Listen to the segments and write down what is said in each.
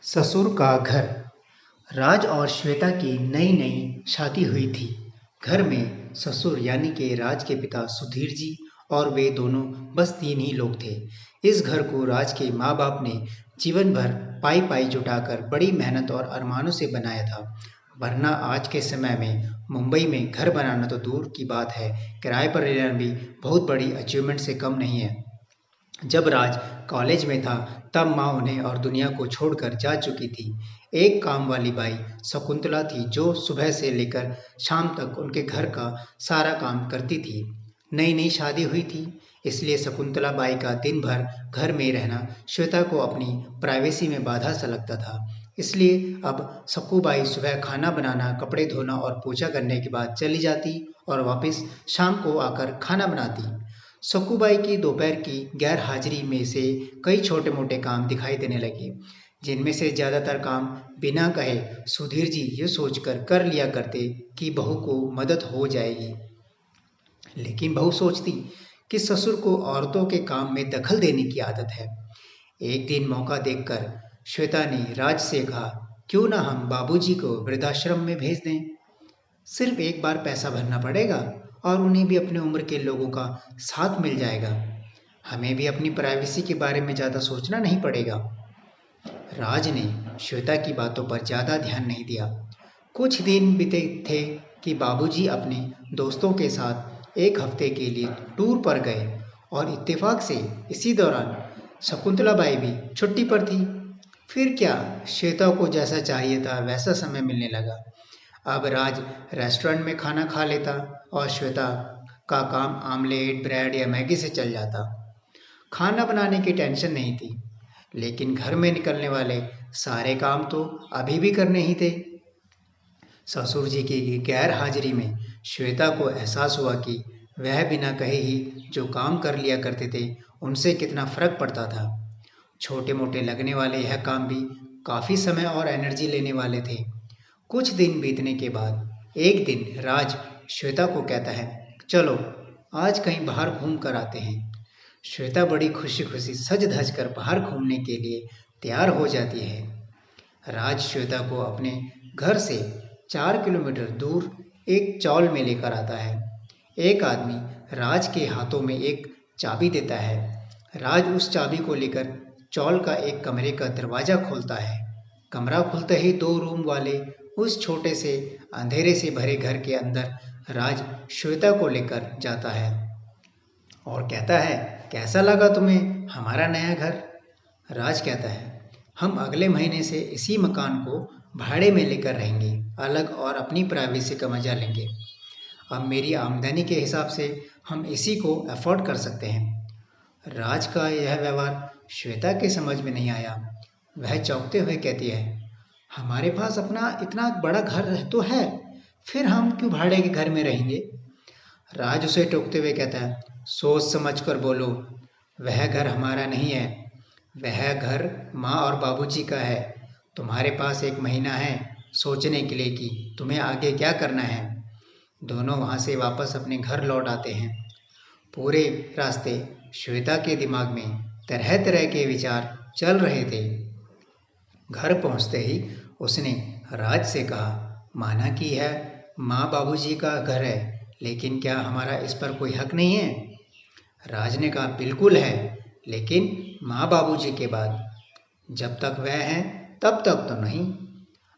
ससुर का घर। राज और श्वेता की नई नई शादी हुई थी। घर में ससुर यानी कि राज के पिता सुधीर जी और वे दोनों बस 3 ही लोग थे। इस घर को राज के माँ बाप ने जीवन भर पाई पाई जुटाकर बड़ी मेहनत और अरमानों से बनाया था। वरना आज के समय में मुंबई में घर बनाना तो दूर की बात है, किराए पर रहना भी बहुत बड़ी अचीवमेंट से कम नहीं है। जब राज कॉलेज में था तब माँ उन्हें और दुनिया को छोड़कर जा चुकी थी। एक काम वाली बाई शकुंतला थी जो सुबह से लेकर शाम तक उनके घर का सारा काम करती थी। नई नई शादी हुई थी, इसलिए शकुंतला बाई का दिन भर घर में रहना श्वेता को अपनी प्राइवेसी में बाधा सा लगता था। इसलिए अब सक्कू बाई सुबह खाना बनाना, कपड़े धोना और पूजा करने के बाद चली जाती और वापस शाम को आकर खाना बनाती। सक्कूबाई की दोपहर की गैर हाजिरी में से कई छोटे मोटे काम दिखाई देने लगे, जिनमें से ज्यादातर काम बिना कहे सुधीर जी ये सोचकर कर लिया करते कि बहू को मदद हो जाएगी। लेकिन बहू सोचती कि ससुर को औरतों के काम में दखल देने की आदत है। एक दिन मौका देखकर श्वेता ने राज से कहा, क्यों ना हम बाबूजी को वृद्धाश्रम में भेज दें। सिर्फ एक बार पैसा भरना पड़ेगा और उन्हें भी अपने उम्र के लोगों का साथ मिल जाएगा। हमें भी अपनी प्राइवेसी के बारे में ज़्यादा सोचना नहीं पड़ेगा। राज ने श्वेता की बातों पर ज़्यादा ध्यान नहीं दिया। कुछ दिन बीते थे कि बाबूजी अपने दोस्तों के साथ एक हफ्ते के लिए टूर पर गए और इत्तेफाक से इसी दौरान शकुंतला बाई भी छुट्टी पर थी। फिर क्या, श्वेता को जैसा चाहिए था वैसा समय मिलने लगा। अब राज रेस्टोरेंट में खाना खा लेता और श्वेता का काम आमलेट, ब्रेड या मैगी से चल जाता। खाना बनाने की टेंशन नहीं थी, लेकिन घर में निकलने वाले सारे काम तो अभी भी करने ही थे। ससुर जी की गैर हाजिरी में श्वेता को एहसास हुआ कि वह बिना कहे ही जो काम कर लिया करते थे उनसे कितना फर्क पड़ता था। छोटे मोटे लगने वाले यह काम भी काफी समय और एनर्जी लेने वाले थे। कुछ दिन बीतने के बाद एक दिन राज श्वेता को कहता है, चलो आज कहीं बाहर घूम कर आते हैं। श्वेता बड़ी खुशी खुशी सज धज कर बाहर घूमने के लिए तैयार हो जाती है। राज श्वेता को अपने घर से 4 किलोमीटर दूर एक चौल में लेकर आता है। एक आदमी राज के हाथों में एक चाबी देता है। राज उस चाबी को लेकर चौल का एक कमरे का दरवाजा खोलता है। कमरा खुलते ही 2 रूम वाले उस छोटे से अंधेरे से भरे घर के अंदर राज श्वेता को लेकर जाता है और कहता है, कैसा लगा तुम्हें हमारा नया घर। राज कहता है, हम अगले महीने से इसी मकान को भाड़े में लेकर रहेंगे, अलग और अपनी प्राइवेसी का मजा लेंगे। अब मेरी आमदनी के हिसाब से हम इसी को अफोर्ड कर सकते हैं। राज का यह व्यवहार श्वेता के समझ में नहीं आया। वह चौंकते हुए कहती है, हमारे पास अपना इतना बड़ा घर तो है, फिर हम क्यों भाड़े के घर में रहेंगे। राज उसे टोकते हुए कहता है, सोच समझ कर बोलो, वह घर हमारा नहीं है, वह घर माँ और बाबूजी का है। तुम्हारे पास 1 महीना है सोचने के लिए कि तुम्हें आगे क्या करना है। दोनों वहाँ से वापस अपने घर लौट आते हैं। पूरे रास्ते श्वेता के दिमाग में तरह तरह के विचार चल रहे थे। घर पहुंचते ही उसने राज से कहा, माना कि यह माँ बाबूजी का घर है, लेकिन क्या हमारा इस पर कोई हक नहीं है। राज ने कहा, बिल्कुल है, लेकिन माँ बाबूजी के बाद। जब तक वह हैं तब तक तो नहीं।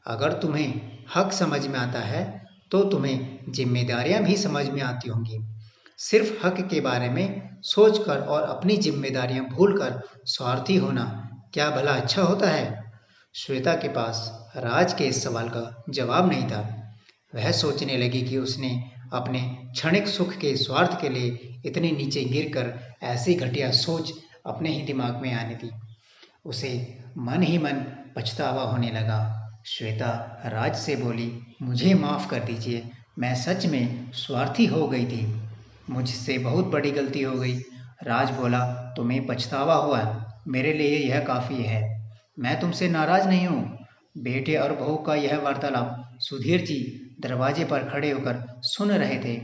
अगर तुम्हें हक समझ में आता है तो तुम्हें जिम्मेदारियां भी समझ में आती होंगी। सिर्फ हक के बारे में सोचकर और अपनी जिम्मेदारियां भूलकर स्वार्थी होना क्या भला अच्छा होता है। श्वेता के पास राज के इस सवाल का जवाब नहीं था। वह सोचने लगी कि उसने अपने क्षणिक सुख के स्वार्थ के लिए इतने नीचे गिरकर ऐसी घटिया सोच अपने ही दिमाग में आने दी। उसे मन ही मन पछतावा होने लगा। श्वेता राज से बोली, मुझे माफ़ कर दीजिए, मैं सच में स्वार्थी हो गई थी, मुझसे बहुत बड़ी गलती हो गई। राज बोला, तुम्हें पछतावा हुआ, मेरे लिए यह काफ़ी है, मैं तुमसे नाराज नहीं हूँ। बेटे और बहू का यह वार्तालाप सुधीर जी दरवाजे पर खड़े होकर सुन रहे थे।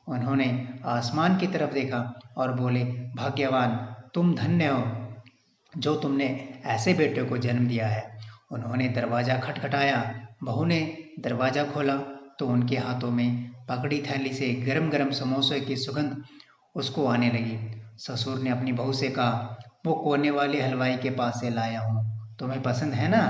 उन्होंने आसमान की तरफ देखा और बोले, भाग्यवान तुम धन्य हो जो तुमने ऐसे बेटे को जन्म दिया है। उन्होंने दरवाज़ा खटखटाया। बहू ने दरवाज़ा खोला तो उनके हाथों में पकड़ी थैली से गरम गरम समोसे की सुगंध उसको आने लगी। ससुर ने अपनी बहू से कहा, वो कोने वाले हलवाई के पास से लाया हूँ, तुम्हें पसंद है ना?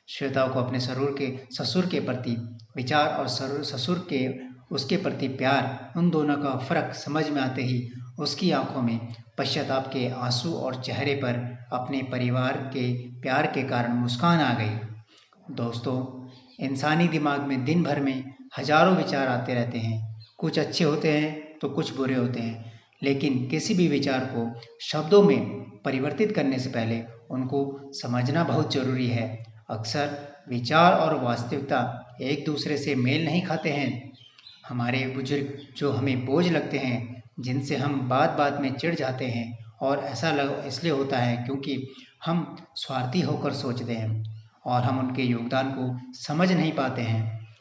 श्वेता को अपने ससुर के प्रति विचार और ससुर के उसके प्रति प्यार, उन दोनों का फर्क समझ में आते ही उसकी आंखों में पश्चाताप के आंसू और चेहरे पर अपने परिवार के प्यार के कारण मुस्कान आ गई। दोस्तों, इंसानी दिमाग में दिन भर में हजारों विचार आते रहते हैं। कुछ अच्छे होते हैं तो कुछ बुरे होते हैं, लेकिन किसी भी विचार को शब्दों में परिवर्तित करने से पहले उनको समझना बहुत जरूरी है। अक्सर विचार और वास्तविकता एक दूसरे से मेल नहीं खाते हैं। हमारे बुजुर्ग जो हमें बोझ लगते हैं, जिनसे हम बात बात में चिढ़ जाते हैं, और ऐसा इसलिए होता है क्योंकि हम स्वार्थी होकर सोचते हैं और हम उनके योगदान को समझ नहीं पाते हैं।